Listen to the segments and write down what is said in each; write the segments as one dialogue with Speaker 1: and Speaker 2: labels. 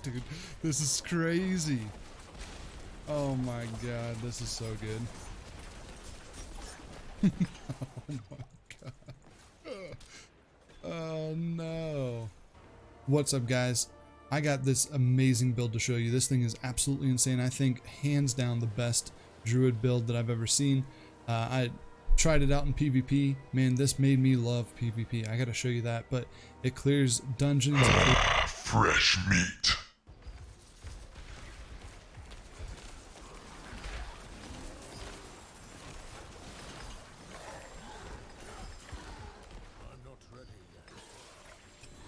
Speaker 1: Dude, this is crazy. Oh my god, this is so good. Oh my god. Oh no. What's up, guys? I got this amazing build to show you. This thing is absolutely insane. I think hands down the best druid build that I've ever seen. I tried it out in PvP. Man, this made me love PvP. I gotta show you that. But it clears dungeons.
Speaker 2: Fresh meat.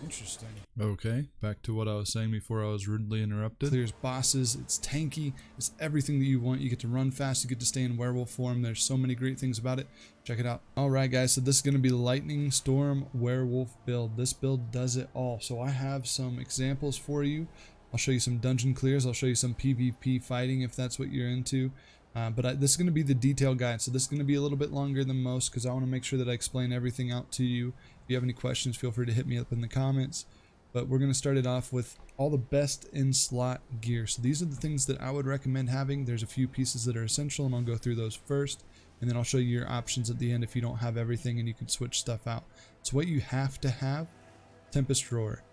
Speaker 1: Interesting. Okay, back to what I was saying before I was rudely interrupted. Clears bosses, it's tanky, it's everything that you want. You get to run fast, you get to stay in werewolf form. There's so many great things about it. Check it out. Alright guys, so this is going to be the Lightning Storm Werewolf build. This build does it all. So I have some examples for you. I'll show you some dungeon clears, I'll show you some PvP fighting if that's what you're into. This is going to be the detailed guide, so this is going to be a little bit longer than most because I want to make sure that I explain everything out to you. If you have any questions, feel free to hit me up in the comments. But we're going to start it off with all the best in-slot gear. So these are the things that I would recommend having. There's a few pieces that are essential, and I'll go through those first. And then I'll show you your options at the end if you don't have everything and you can switch stuff out. So what you have to have, Tempest Roar.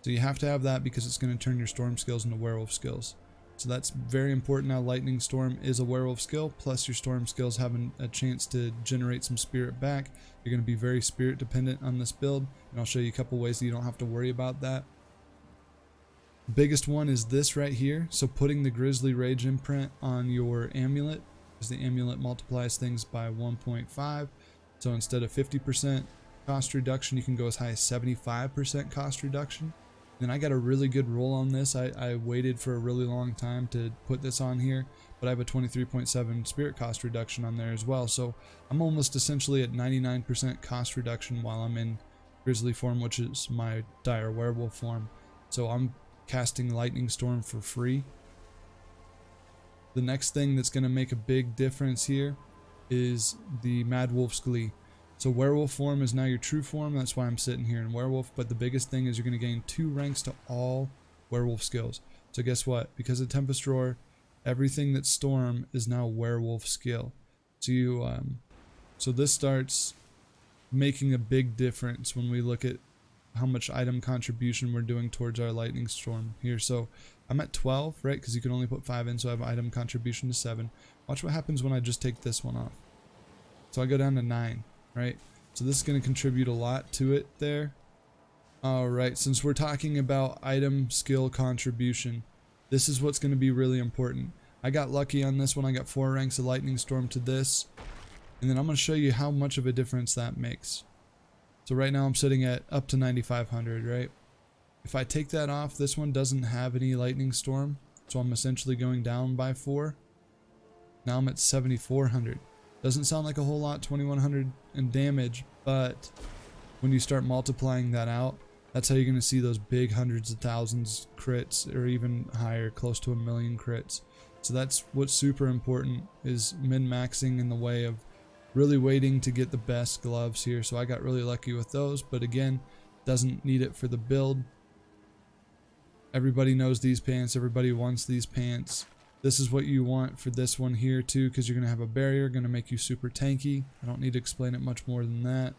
Speaker 1: So you have to have that because it's going to turn your storm skills into werewolf skills. So that's very important. Now Lightning Storm is a werewolf skill, plus your storm skills having a chance to generate some spirit back. You're going to be very spirit dependent on this build, and I'll show you a couple ways that you don't have to worry about that. The biggest one is this right here. So putting the Grizzly Rage imprint on your Amulet, because the Amulet multiplies things by 1.5. So instead of 50% cost reduction, you can go as high as 75% cost reduction. Then I got a really good roll on this. I waited for a really long time to put this on here, but I have a 23.7 spirit cost reduction on there as well. So I'm almost essentially at 99% cost reduction while I'm in Grizzly form, which is my dire werewolf form. So I'm casting Lightning Storm for free. The next thing that's going to make a big difference here is the Mad Wolf's Glee. So werewolf form is now your true form, that's why I'm sitting here in werewolf, but the biggest thing is you're going to gain 2 ranks to all werewolf skills. So guess what? Because of Tempest Roar, everything that's storm is now werewolf skill. So so this starts making a big difference when we look at how much item contribution we're doing towards our Lightning Storm here. So I'm at 12, right? Because you can only put 5 in, so I have item contribution to 7. Watch what happens when I just take this one off. So I go down to 9. Right, so this is going to contribute a lot to it there. Alright, since we're talking about item skill contribution, this is what's going to be really important. I got lucky on this one. I got 4 ranks of Lightning Storm to this, and then I'm going to show you how much of a difference that makes. So right now I'm sitting at up to 9,500, right? If I take that off, this one doesn't have any Lightning Storm, so I'm essentially going down by 4. Now I'm at 7,400. Doesn't sound like a whole lot, 2,100 in damage, but when you start multiplying that out, that's how you're going to see those big hundreds of thousands crits, or even higher, close to 1 million crits. So that's what's super important, is min-maxing in the way of really waiting to get the best gloves here. So I got really lucky with those, but again, doesn't need it for the build. Everybody knows these pants, everybody wants these pants. This is what you want for this one here too, because you're going to have a barrier, going to make you super tanky. I don't need to explain it much more than that.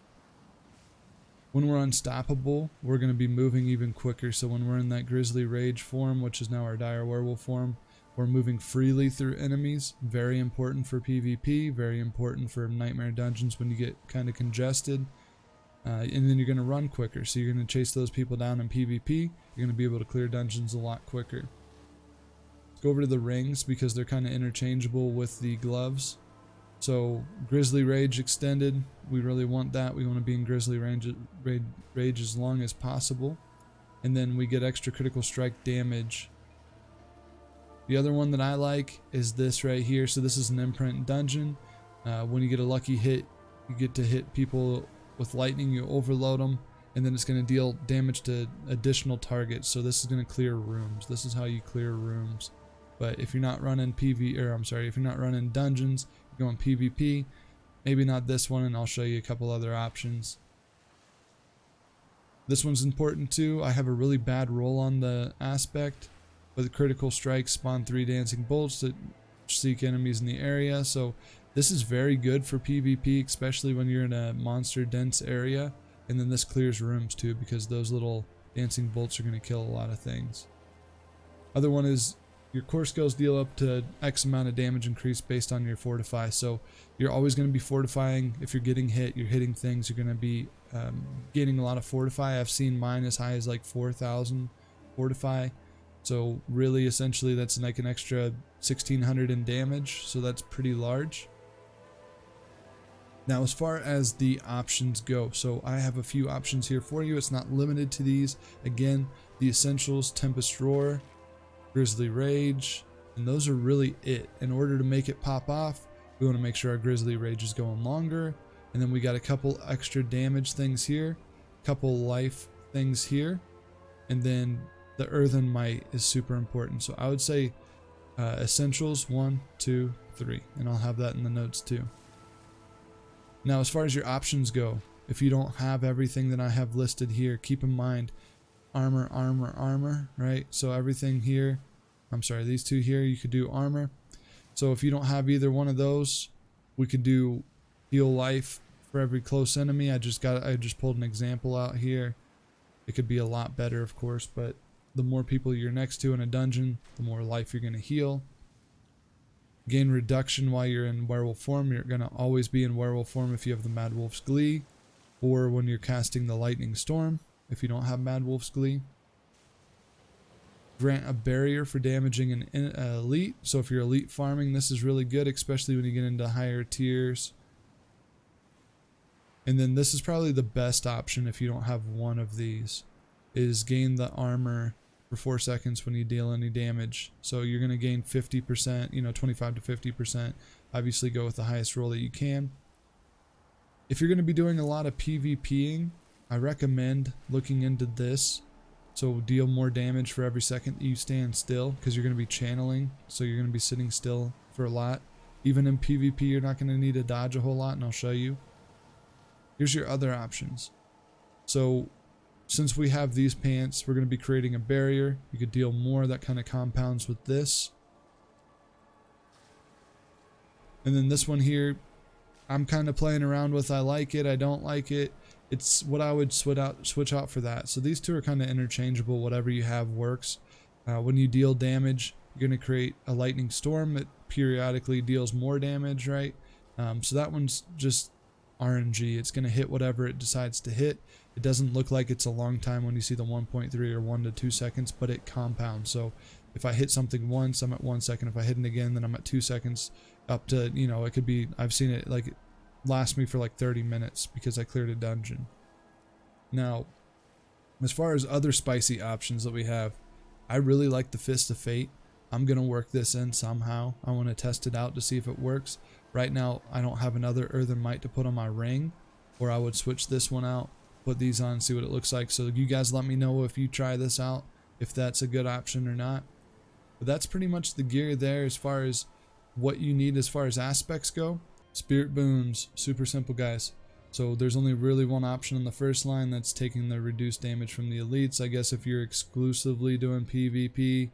Speaker 1: When we're unstoppable, we're going to be moving even quicker. So when we're in that Grizzly Rage form, which is now our dire werewolf form, we're moving freely through enemies. Very important for PvP, very important for nightmare dungeons when you get kind of congested. And then you're going to run quicker, so you're going to chase those people down in PvP. You're going to be able to clear dungeons a lot quicker. Go over to the rings because they're kind of interchangeable with the gloves. So Grizzly Rage extended, we really want that. We want to be in Grizzly Rage as long as possible. And then we get extra critical strike damage. The other one that I like is this right here. So this is an imprint dungeon. When you get a lucky hit, you get to hit people with lightning, you overload them, and then it's going to deal damage to additional targets. So this is going to clear rooms. This is how you clear rooms. But if you're not running if you're not running dungeons, you're going PvP, maybe not this one, and I'll show you a couple other options. This one's important too. I have a really bad roll on the aspect, but the critical strikes spawn 3 dancing bolts that seek enemies in the area. So this is very good for PvP, especially when you're in a monster dense area. And then this clears rooms too, because those little dancing bolts are going to kill a lot of things. Other one is your core skills deal up to X amount of damage increase based on your fortify. So you're always going to be fortifying. If you're getting hit, you're hitting things, you're going to be gaining a lot of fortify. I've seen mine as high as like 4,000 fortify. So really, essentially, that's like an extra 1,600 in damage. So that's pretty large. Now, as far as the options go, so I have a few options here for you. It's not limited to these. Again, the essentials, Tempest Roar, Grizzly Rage, and those are really it. In order to make it pop off, we want to make sure our Grizzly Rage is going longer. And then we got a couple extra damage things here, a couple life things here, and then the Earthen Might is super important. So I would say essentials 1, 2, 3, and I'll have that in the notes too. Now, as far as your options go, if you don't have everything that I have listed here, keep in mind armor, armor, armor, right? So everything here, I'm sorry, these two here, you could do armor. So if you don't have either one of those, we could do heal life for every close enemy. I just pulled an example out here. It could be a lot better, of course, but the more people you're next to in a dungeon, the more life you're going to heal. Gain reduction while you're in werewolf form. You're going to always be in werewolf form if you have the Mad Wolf's Glee, or when you're casting the Lightning Storm if you don't have Mad Wolf's Glee. Grant a barrier for damaging an elite. So if you're elite farming, this is really good, especially when you get into higher tiers. And then this is probably the best option if you don't have one of these, is gain the armor for 4 seconds when you deal any damage. So you're going to gain 50%, 25 to 50%. Obviously go with the highest roll that you can. If you're going to be doing a lot of PvPing, I recommend looking into this. So deal more damage for every second that you stand still, because you're going to be channeling. So you're going to be sitting still for a lot. Even in PvP, you're not going to need to dodge a whole lot, and I'll show you. Here's your other options. So since we have these pants, we're going to be creating a barrier. You could deal more. That kind of compounds with this. And then this one here, I'm kind of playing around with. I like it. I don't like it. It's what I would switch out for that. So these two are kind of interchangeable. Whatever you have works. When you deal damage, you're going to create a lightning storm that periodically deals more damage, right? So that one's just RNG. It's going to hit whatever it decides to hit. It doesn't look like it's a long time when you see the 1.3 or 1 to 2 seconds, but it compounds. So if I hit something once, I'm at 1 second. If I hit it again, then I'm at 2 seconds. Up to, it could be, I've seen it like last me for like 30 minutes because I cleared a dungeon. Now, as far as other spicy options that we have, I really like the Fist of Fate. I'm going to work this in somehow. I want to test it out to see if it works. Right now, I don't have another Earthen Might to put on my ring, or I would switch this one out, put these on, see what it looks like. So you guys let me know if you try this out, if that's a good option or not. But that's pretty much the gear there as far as what you need as far as aspects go. Spirit Boons, super simple, guys. So there's only really one option on the first line, that's taking the reduced damage from the elites. I guess if you're exclusively doing PvP,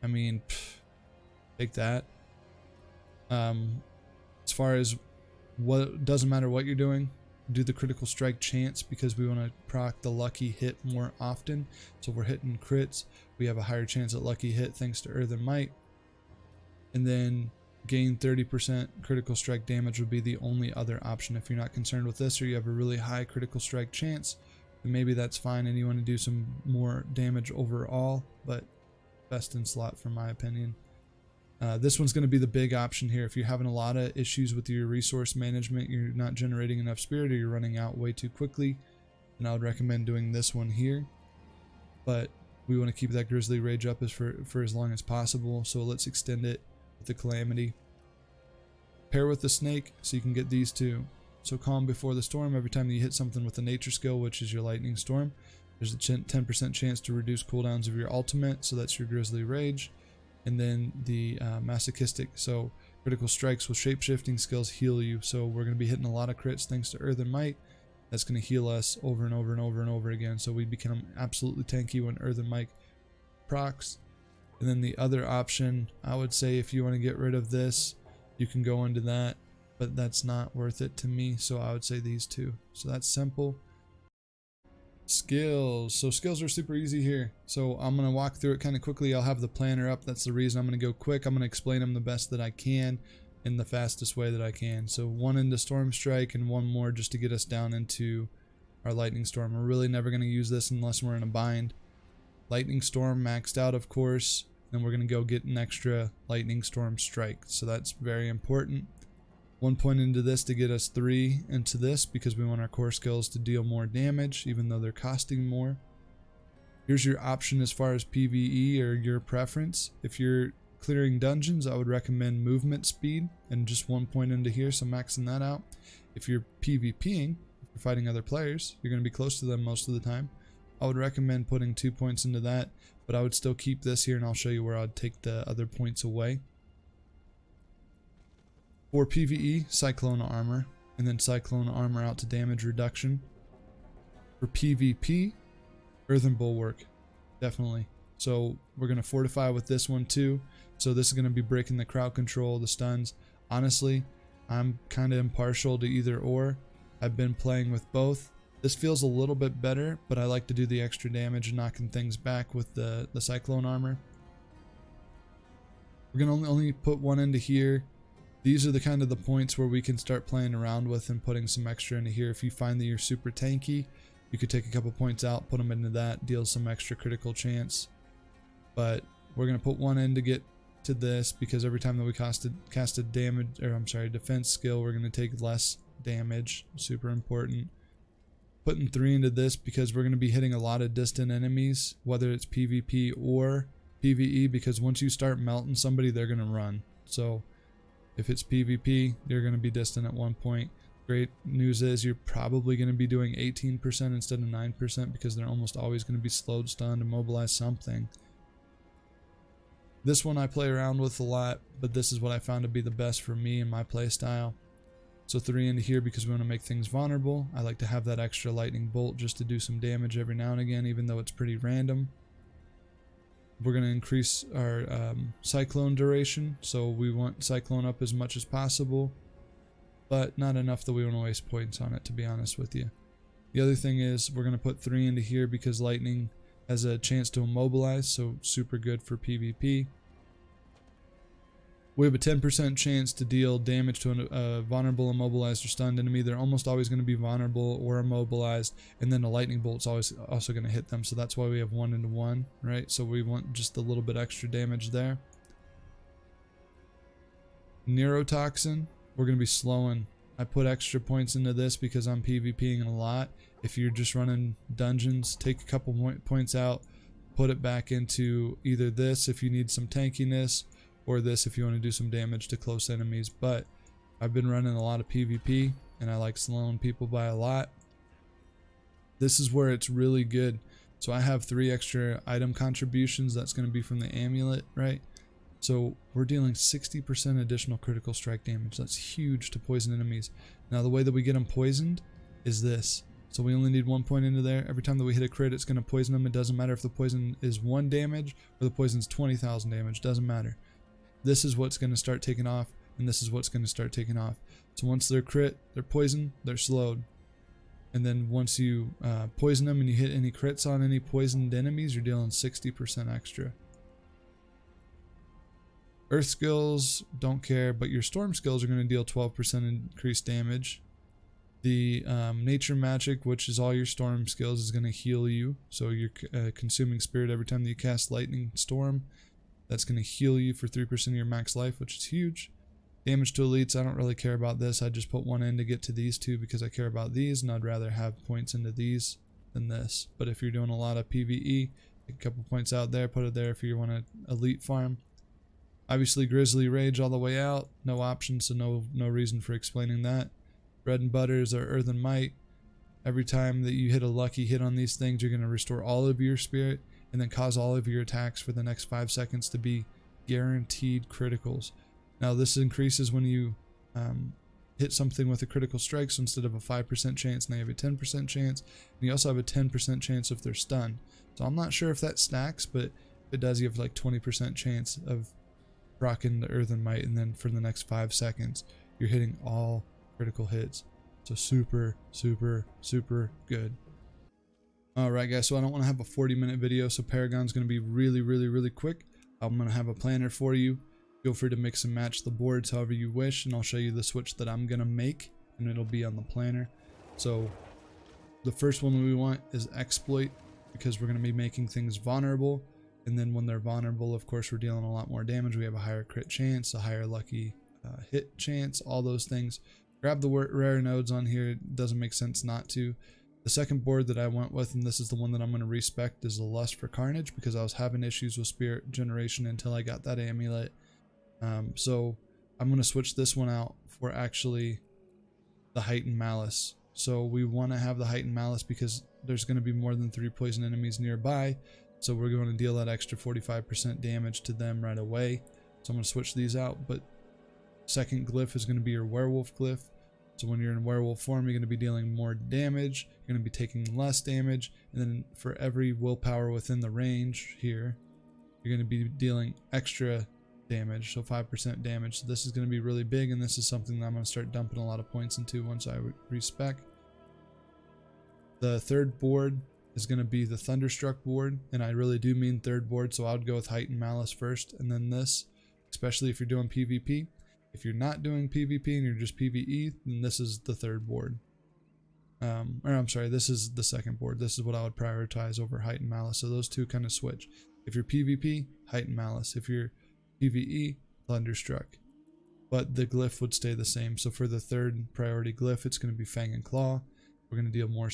Speaker 1: I mean, take that. As far as what, doesn't matter what you're doing, do the critical strike chance, because we want to proc the lucky hit more often. So if we're hitting crits, we have a higher chance at lucky hit thanks to Earthen Might. And then gain 30% critical strike damage would be the only other option. If you're not concerned with this, or you have a really high critical strike chance, then maybe that's fine and you want to do some more damage overall, but best in slot for my opinion. This one's going to be the big option here. If you're having a lot of issues with your resource management, you're not generating enough spirit, or you're running out way too quickly, then I would recommend doing this one here. But we want to keep that Grizzly Rage up for as long as possible, so let's extend it with the Calamity. Pair with the Snake so you can get these two. So Calm Before the Storm, every time you hit something with a nature skill, which is your Lightning Storm, there's a 10% chance to reduce cooldowns of your ultimate, so that's your Grizzly Rage. And then the Masochistic, so critical strikes with shapeshifting skills heal you. So we're going to be hitting a lot of crits thanks to Earthen Might. That's going to heal us over and over and over and over again. So we become absolutely tanky when Earthen Mike procs. And then the other option, I would say if you want to get rid of this, you can go into that, but that's not worth it to me. So I would say these two. So that's simple. Skills. So skills are super easy here. So I'm going to walk through it kind of quickly. I'll have the planner up. That's the reason I'm going to go quick. I'm going to explain them the best that I can in the fastest way that I can. So one into Storm Strike and one more just to get us down into our Lightning Storm. We're really never going to use this unless we're in a bind. Lightning Storm maxed out, of course. Then we're going to go get an extra Lightning Storm Strike. So that's very important. 1 point into this to get us 3 into this because we want our core skills to deal more damage even though they're costing more. Here's your option as far as PvE or your preference. If you're clearing dungeons, I would recommend movement speed and just 1 point into here, so maxing that out. If you're PvPing, if you're fighting other players, you're going to be close to them most of the time. I would recommend putting 2 points into that, but I would still keep this here and I'll show you where I'd take the other points away. For PvE, Cyclone Armor, and then Cyclone Armor out to damage reduction. For PvP, Earthen Bulwark, definitely. So we're going to fortify with this one too. So this is going to be breaking the crowd control, the stuns. Honestly, I'm kind of impartial to either or. I've been playing with both. This feels a little bit better, but I like to do the extra damage and knocking things back with the Cyclone Armor. We're going to only put one into here. These are the kind of the points where we can start playing around with and putting some extra into here. If you find that you're super tanky, you could take a couple points out, put them into that, deal some extra critical chance. But we're going to put one in to get to this because every time that we cast a defense skill, we're going to take less damage. Super important. Putting 3 into this because we're going to be hitting a lot of distant enemies, whether it's PvP or PvE, because once you start melting somebody, they're going to run. So if it's PvP, you're going to be distant at 1 point. Great news is you're probably going to be doing 18% instead of 9% because they're almost always going to be slowed, stunned, immobilized, something. This one I play around with a lot, but this is what I found to be the best for me and my play style. So 3 into here because we want to make things vulnerable. I like to have that extra lightning bolt just to do some damage every now and again, even though it's pretty random. We're going to increase our cyclone duration, so we want cyclone up as much as possible, but not enough that we want to waste points on it, to be honest with you. The other thing is we're going to put 3 into here because lightning has a chance to immobilize, so super good for PvP. We have a 10% chance to deal damage to a vulnerable, immobilized, or stunned enemy. They're almost always going to be vulnerable or immobilized, and then a lightning bolt's always also going to hit them, so that's why we have 1 into 1, right? So we want just a little bit extra damage there. Neurotoxin, we're going to be slowing. I put extra points into this because I'm PvPing a lot. If you're just running dungeons, take a couple points out, put it back into either this if you need some tankiness, or this if you want to do some damage to close enemies. But I've been running a lot of PvP and I like slowing people by a lot. This is where it's really good. So I have 3 extra item contributions. That's going to be from the Amulet, right? So we're dealing 60% additional critical strike damage. That's huge to poison enemies. Now the way that we get them poisoned is this. So we only need 1 point into there. Every time that we hit a crit, it's going to poison them. It doesn't matter if the poison is 1 damage or the poison's 20,000 damage. Doesn't matter. This is what's going to start taking off, and this is what's going to start taking off. So once they're crit, they're poisoned, they're slowed. And then once you poison them and you hit any crits on any poisoned enemies, you're dealing 60% extra. Earth skills, don't care, but your storm skills are going to deal 12% increased damage. The nature magic, which is all your storm skills, is going to heal you. So you're consuming spirit every time that you cast lightning storm. That's going to heal you for 3% of your max life, which is huge. Damage to elites, I don't really care about this. I just put 1 in to get to these 2 because I care about these, and I'd rather have points into these than this. But if you're doing a lot of PvE, take a couple points out there, put it there if you want to elite farm. Obviously Grizzly Rage all the way out, no option, so no reason for explaining that. Bread and butter is our Earthen Might. Every time that you hit a lucky hit on these things, you're going to restore all of your spirit and then cause all of your attacks for the next 5 seconds to be guaranteed criticals. Now this increases when you hit something with a critical strike, so instead of a 5% chance, now you have a 10% chance, and you also have a 10% chance if they're stunned. So I'm not sure if that stacks, but if it does, you have like 20% chance of rocking the Earthen Might, and then for the next 5 seconds, you're hitting all critical hits. So super, super, super good. Alright guys, so I don't want to have a 40-minute video, so Paragon's going to be really, really, really quick. I'm going to have a planner for you. Feel free to mix and match the boards however you wish, and I'll show you the switch that I'm going to make, and it'll be on the planner. So the first one we want is exploit, because we're going to be making things vulnerable, and then when they're vulnerable, of course, we're dealing a lot more damage. We have a higher crit chance, a higher lucky hit chance, all those things. Grab the rare nodes on here. It doesn't make sense not to. The second board that I went with, and this is the one that I'm going to respect, is the Lust for Carnage, because I was having issues with spirit generation until I got that amulet. So I'm going to switch this one out for actually the Heightened Malice. So we want to have the Heightened Malice because there's going to be more than 3 poison enemies nearby. So we're going to deal that extra 45% damage to them right away. So I'm going to switch these out. But second glyph is going to be your werewolf glyph. So when you're in werewolf form, you're going to be dealing more damage. You're going to be taking less damage. And then for every willpower within the range here, you're going to be dealing extra damage. So 5% damage. So this is going to be really big. And this is something that I'm going to start dumping a lot of points into once I respec. The third board is going to be the Thunderstruck board. And I really do mean third board. So I would go with Heightened Malice first. And then this, especially if you're doing PvP. If you're not doing PvP and you're just PvE, then this is the third board. Or I'm sorry, this is the second board. This is what I would prioritize over Heightened Malice. So those two kind of switch. If you're PvP, Heightened Malice. If you're PvE, Thunderstruck. But the glyph would stay the same. So for the third priority glyph, it's going to be Fang and Claw. We're going to deal more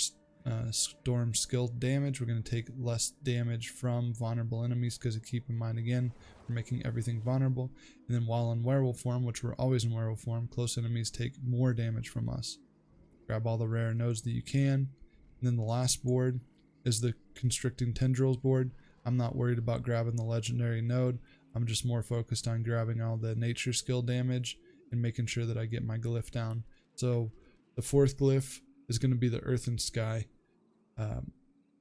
Speaker 1: storm skilled damage. We're going to take less damage from vulnerable enemies because keep in mind again, we're making everything vulnerable. And then while in werewolf form, which we're always in werewolf form, close enemies take more damage from us. Grab all the rare nodes that you can. And then the last board is the Constricting Tendrils board. I'm not worried about grabbing the legendary node. I'm just more focused on grabbing all the nature skill damage and making sure that I get my glyph down. So the fourth glyph is going to be the Earth and Sky.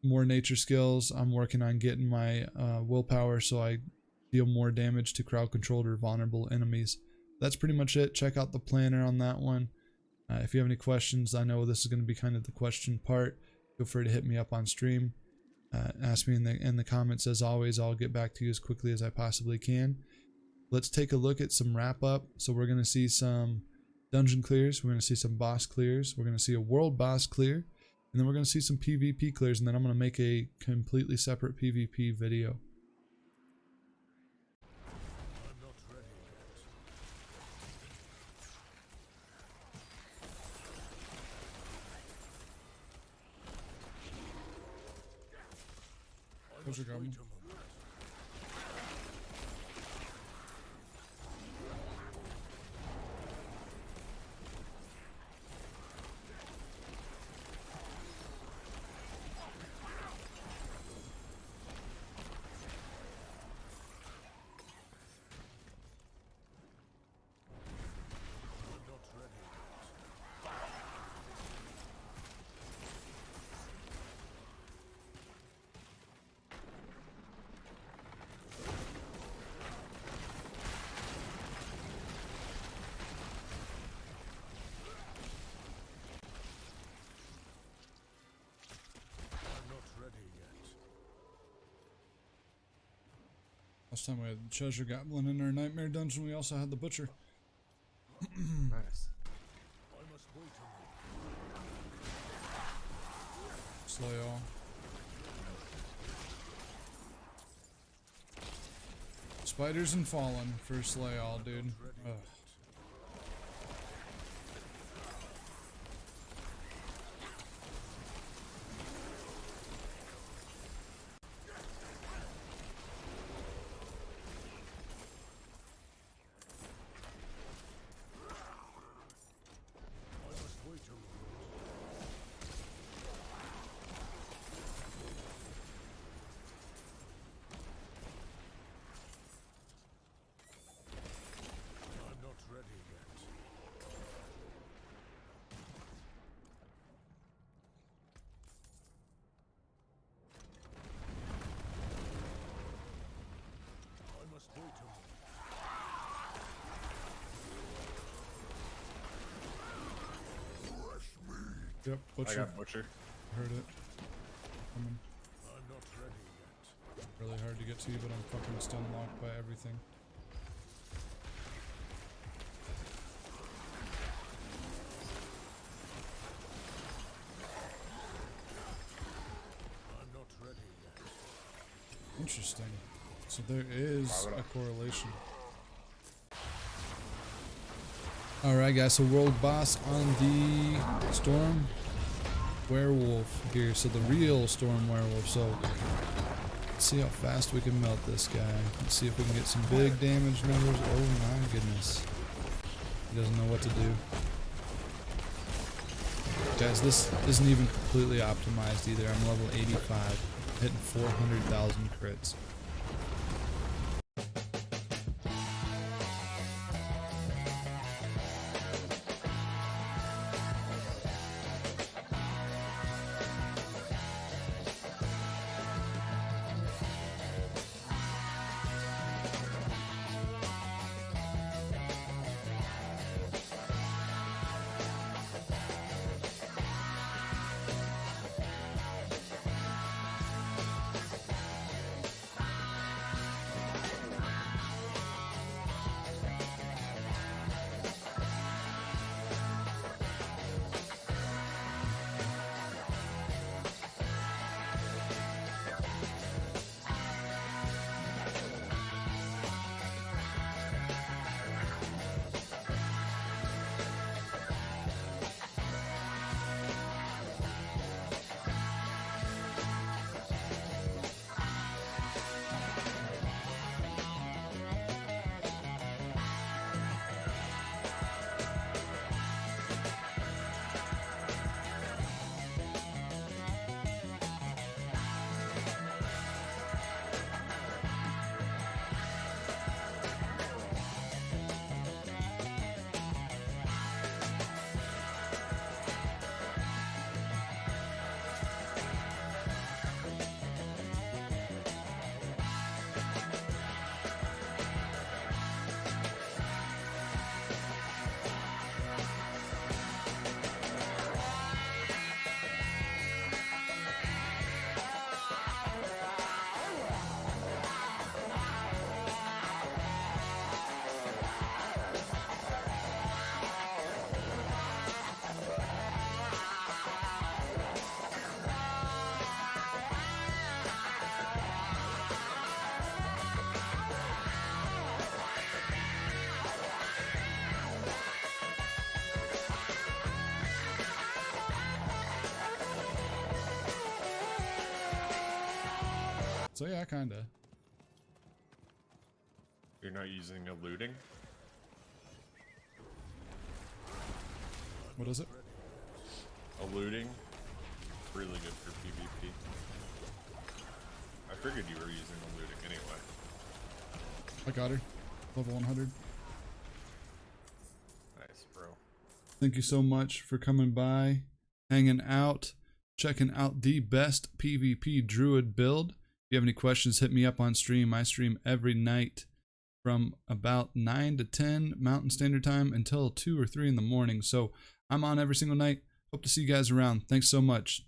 Speaker 1: More nature skills. I'm working on getting my willpower so I deal more damage to crowd controlled or vulnerable enemies. That's pretty much it. Check out the planner on that one. If you have any questions, I know this is going to be kind of the question part. Feel free to hit me up on stream. Ask me in the comments. As always, I'll get back to you as quickly as I possibly can. Let's take a look at some wrap up. So we're going to see some dungeon clears. We're going to see some boss clears. We're going to see a world boss clear. And then we're going to see some PvP clears, and then I'm going to make a completely separate PvP video.
Speaker 2: I'm not ready yet.
Speaker 1: Where's your goblin? Last time we had the Treasure Goblin in our Nightmare Dungeon, we also had the Butcher.
Speaker 3: Nice.
Speaker 1: Slay all. Spiders and Fallen for Slay all, dude. Ugh. Yep,
Speaker 3: I
Speaker 1: butcher.
Speaker 3: got butcher.
Speaker 1: Heard it. Coming.
Speaker 2: I'm not ready yet.
Speaker 1: Really hard to get to you, but I'm fucking stun locked by everything.
Speaker 2: I'm not ready yet.
Speaker 1: Interesting. So there is a correlation. Alright guys, so world boss on the storm werewolf here. So the real storm werewolf. So let's see how fast we can melt this guy. Let's see if we can get some big damage numbers. Oh my goodness. He doesn't know what to do. Guys, this isn't even completely optimized either. I'm level 85, hitting 400,000 crits. So yeah, kinda.
Speaker 3: You're not using eluding?
Speaker 1: What is it?
Speaker 3: Eluding? Really good for PvP. I figured you were using eluding anyway.
Speaker 1: I got her. Level 100.
Speaker 3: Nice, bro.
Speaker 1: Thank you so much for coming by, hanging out, checking out the best PvP Druid build. If you have any questions, hit me up on stream. I stream every night from about 9 to 10 Mountain Standard Time until 2 or 3 in the morning. So I'm on every single night. Hope to see you guys around. Thanks so much.